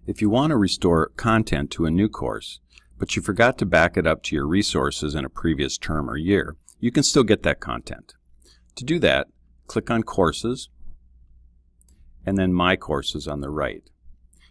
If you want to restore content to a new course, but you forgot to back it up to your resources in a previous term or year, you can still get that content. To do that, click on Courses, and then My Courses on the right.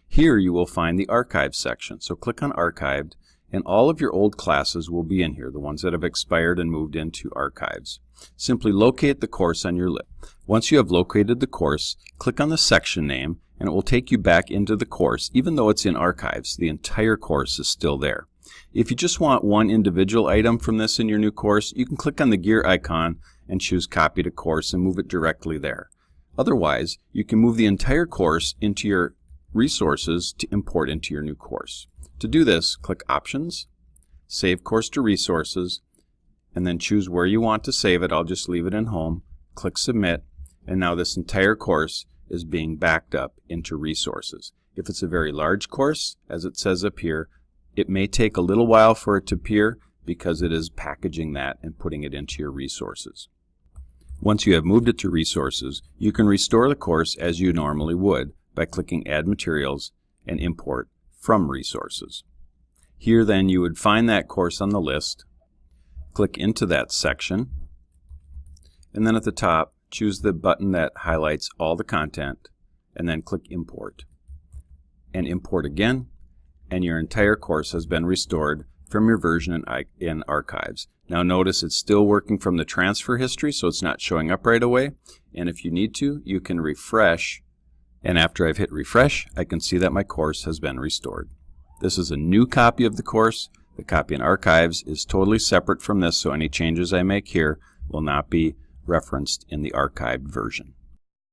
Here you will find the Archive section, so click on Archived, and all of your old classes will be in here, the ones that have expired and moved into Archives. Simply locate the course on your list. Once you have located the course, click on the section name, and it will take you back into the course. Even though it's in Archives, the entire course is still there. If you just want one individual item from this in your new course, you can click on the gear icon and choose Copy to Course and move it directly there. Otherwise, you can move the entire course into your resources to import into your new course. To do this, click Options, Save Course to Resources, and then choose where you want to save it. I'll just leave it in Home. Click Submit, and now this entire course is being backed up into resources. If it's a very large course, as it says up here, it may take a little while for it to appear because it is packaging that and putting it into your resources. Once you have moved it to resources, you can restore the course as you normally would by clicking Add Materials and Import from Resources. Here then you would find that course on the list, click into that section, and then at the top choose the button that highlights all the content, and then click Import. And import again, and your entire course has been restored from your version in Archives. Now notice it's still working from the transfer history, so it's not showing up right away. And if you need to, you can refresh, and after I've hit refresh, I can see that my course has been restored. This is a new copy of the course. The copy in Archives is totally separate from this, so any changes I make here will not be referenced in the archived version.